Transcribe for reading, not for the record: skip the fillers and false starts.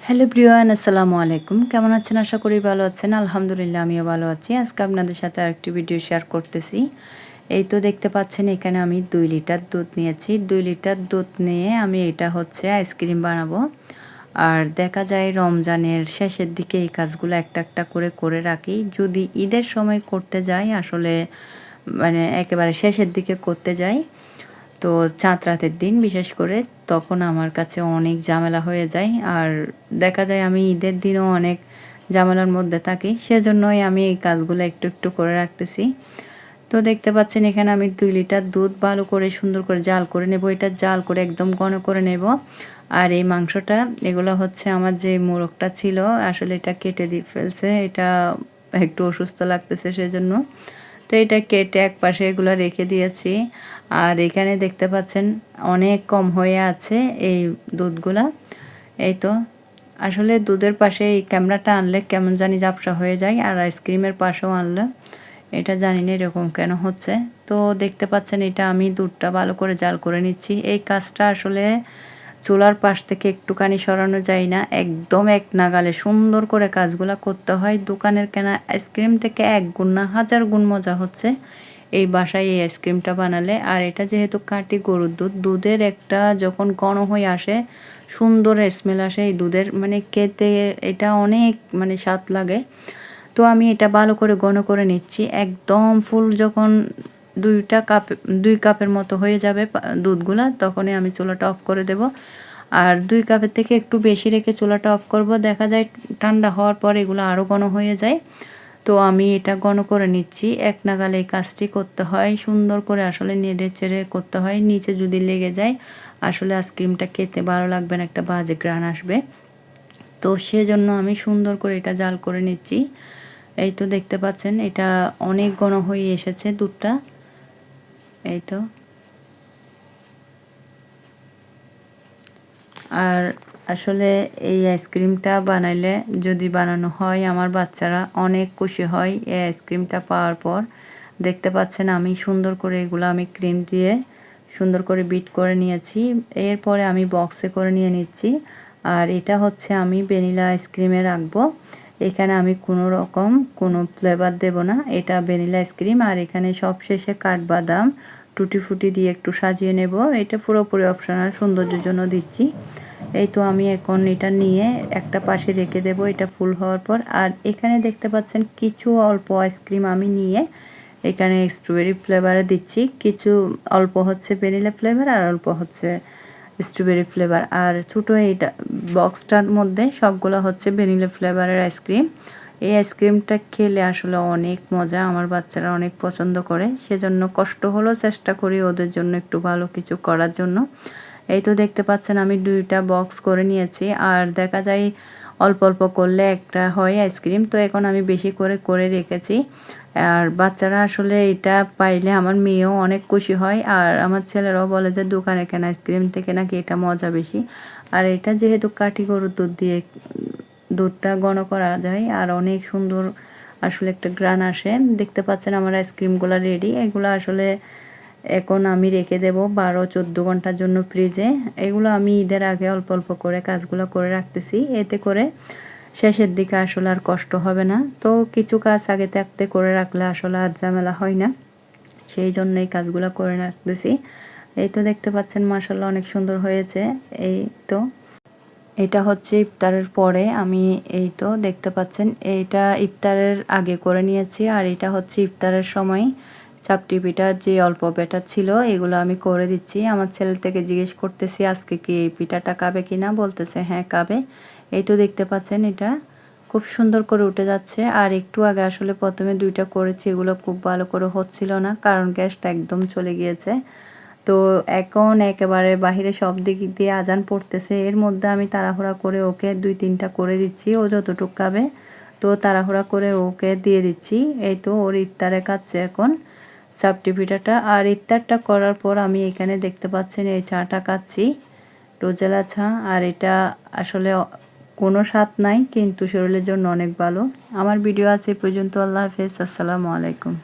Hello everyone, আসসালামু আলাইকুম। কেমন আছেন? আশা করি ভালো আছেন। আলহামদুলিল্লাহ আমিও ভালো আছি। আজকে আপনাদের সাথে আরেকটি ভিডিও শেয়ার করতেছি। এই তো দেখতে পাচ্ছেন এখানে আমি 2 লিটার দুধ নিয়েছি। 2 লিটার দুধ নিয়ে আমি এটা হচ্ছে আইসক্রিম বানাবো। আর দেখা যায় রমজানের শেষের দিকে এই কাজগুলো একটা একটা করে করে রাখি। যদি ঈদের সময় করতে যাই আসলে মানে একেবারে শেষের দিকে করতে যাই, তো চাঁদ রাতের দিন বিশেষ করে তখন আমার কাছে অনেক ঝামেলা হয়ে যায়। আর দেখা যায় আমি ঈদের দিনও অনেক ঝামেলার মধ্যে থাকি, সেজন্যই আমি এই কাজগুলো একটু একটু করে রাখতেছি। তো দেখতে পাচ্ছেন এখানে আমি 2 লিটার দুধ ভালো করে সুন্দর করে জাল করে নেব। এটা জাল করে একদম ঘন করে নেব। আর এই মাংসটা এগুলো হচ্ছে আমার যে মোরগটা ছিল আসলে এটা কেটে দিয়ে ফেলছে, এটা একটু অসুস্থ লাগতেছে সেজন্য। তো এটা কেটে একপাশে এগুলো রেখে দিয়েছি। আর এখানে দেখতে পাচ্ছেন অনেক কম হয়ে আছে এই দুধগুলা। এই তো আসলে দুধের পাশে এই ক্যামেরাটা আনলে কেমন জানি ঝাপসা হয়ে যায়, আর আইসক্রিমের পাশেও আনলে এটা জানি না এরকম কেন হচ্ছে। তো দেখতে পাচ্ছেন এটা আমি দুধটা ভালো করে জাল করে নিচ্ছি। এই কাজটা আসলে চুলার পাশ থেকে একটুখানি সরানো যায় না, একদম এক নাগালে সুন্দর করে কাজগুলা করতে হয়। দোকানের কেনা আইসক্রিম থেকে 1 গুণ না 1000 গুণ মজা হচ্ছে এই বাসায় এই আইসক্রিমটা বানালে। আর এটা যেহেতু খাঁটি গরুর দুধ, দুধের একটা যখন ঘন হয়ে আসে সুন্দর স্মেল আসে এই দুধের, মানে খেতে এটা অনেক মানে স্বাদ লাগে। তো আমি এটা ভালো করে ঘন করে নিচ্ছি। একদম ফুল যখন 2 কাপের মতো হয়ে যাবে দুধগুলা, তখনই আমি চুলাটা অফ করে দেব। আর 2 কাপের থেকে একটু বেশি রেখে চুলাটা অফ করব। দেখা যায় ঠান্ডা হওয়ার পর এগুলো আরও ঘন হয়ে যায়। তো আমি এটা ঘন করে নিচ্ছি। এক নাগালে এই কাজটি করতে হয়, সুন্দর করে আসলে নেড়ে চেড়ে করতে হয়। নিচে যদি লেগে যায় আসলে আইসক্রিমটা খেতে ভালো লাগবে না, একটা বাজে ঘ্রাণ আসবে। তো সেজন্য আমি সুন্দর করে এটা জাল করে নিচ্ছি। এই তো দেখতে পাচ্ছেন এটা অনেক ঘন হয়ে এসেছে দুধটা। এই তো আর আসলে এই আইসক্রিমটা বানাইলে যদি বানানো হয় আমার বাচ্চারা অনেক খুশি হয় এই আইসক্রিমটা পাওয়ার পর। দেখতে পাচ্ছেন আমি সুন্দর করে এগুলো আমি ক্রিম দিয়ে সুন্দর করে বিট করে নিয়েছি। এরপরে আমি বক্সে করে নিয়ে নিচ্ছি। আর এটা হচ্ছে আমি ভ্যানিলা আইসক্রিমে রাখবো। এখানে আমি কোনো রকম কোনো ফ্লেভার দেব না, এটা ভ্যানিলা আইসক্রিম। আর এখানে সবশেষে কাঠবাদাম টুটি ফুটি দিয়ে একটু সাজিয়ে নেব। এটা পুরোপুরি অপশনাল, সৌন্দর্যের জন্য দিচ্ছি। এই তো আমি এখন এটা নিয়ে একটা পাশে রেখে দেব এটা ফুল হওয়ার পর। আর এখানে দেখতে পাচ্ছেন কিছু অল্প আইসক্রিম আমি নিয়ে এখানে স্ট্রবেরি ফ্লেভারে দিচ্ছি। কিছু অল্প হচ্ছে ভ্যানিলা ফ্লেভার আর অল্প হচ্ছে স্ট্রবেরি ফ্লেভার। আর ছোটো এইটা বক্সটার মধ্যে সবগুলো হচ্ছে ভ্যানিলা ফ্লেভারের আইসক্রিম। এই আইসক্রিমটা খেলে আসলে অনেক মজা, আমার বাচ্চারা অনেক পছন্দ করে, সেজন্য কষ্ট হলেও চেষ্টা করি ওদের জন্য একটু ভালো কিছু করার জন্য। এই তো দেখতে পাচ্ছেন আমি 2টা বক্স করে নিয়েছি। আর দেখা যায় অল্প অল্প করলে একটা হয় আইসক্রিম, তো এখন আমি বেশি করে করে রেখেছি। আর বাচ্চারা আসলে এটা পাইলে আমার মেয়েও অনেক খুশি হয়, আর আমার ছেলেরাও বলে যে দোকানে কেনা আইসক্রিম থেকে নাকি এটা মজা বেশি। আর এটা যেহেতু কাঠি গরুর দুধ দিয়ে দুধটা ঘন করা যায় আর অনেক সুন্দর আসলে একটা ঘ্রাণ আসে। দেখতে পাচ্ছেন আমার আইসক্রিমগুলো রেডি। এগুলো আসলে এখন আমি রেখে দেব 12-14 ঘন্টার জন্য ফ্রিজে। এগুলো আমি ঈদের আগে অল্প অল্প করে কাজগুলো করে রাখতেছি, এতে করে শেষের দিকে আসলে আর কষ্ট হবে না। তো কিছু কাজ আগে থাকতে করে রাখলে আসলে আর ঝামেলা হয় না, সেই জন্য এই কাজগুলো করে রাখতেছি। এই তো দেখতে পাচ্ছেন মাশাআল্লাহ অনেক সুন্দর হয়েছে। এই তো এটা হচ্ছে ইফতারের পরে আমি, এই তো দেখতে পাচ্ছেন এইটা ইফতারের আগে করে নিয়েছি। আর এটা হচ্ছে ইফতারের সময় চাপটি পিঠার যে অল্প ব্যাটার ছিল এগুলো আমি করে দিচ্ছি। আমার ছেলে থেকে জিজ্ঞেস করতেছি আজকে কি এই পিঠাটা খাবে কিনা, বলতেছে হ্যাঁ খাবে। এই তো দেখতে পাচ্ছেন এটা খুব সুন্দর করে উঠে যাচ্ছে। আর একটু আগে আসলে প্রথমে 2টা করেছি, এগুলো খুব ভালো করে হচ্ছিল না কারণ গ্যাসটা একদম চলে গিয়েছে। তো এখন একেবারে বাহিরে সব দিক দিয়ে আজান পড়তেছে, এর মধ্যে আমি তাড়াহুড়া করে ওকে 2-3টা করে দিচ্ছি, ও যতটুকু খাবে তো তাড়াহুড়া করে ওকে দিয়ে দিচ্ছি। এই তো ওর ইফতারে খাচ্ছে এখন চাপটি পিঠাটা। আর ইফতারটা করার পর আমি এখানে দেখতে পাচ্ছেন এই চাটা খাচ্ছি, রোজেলা চা। আর এটা আসলে কোনো স্বাদ নাই কিন্তু শরীরের জন্য অনেক ভালো। আমার ভিডিও আছে এ পর্যন্ত। আল্লাহ হাফেজ, আসসালামু আলাইকুম।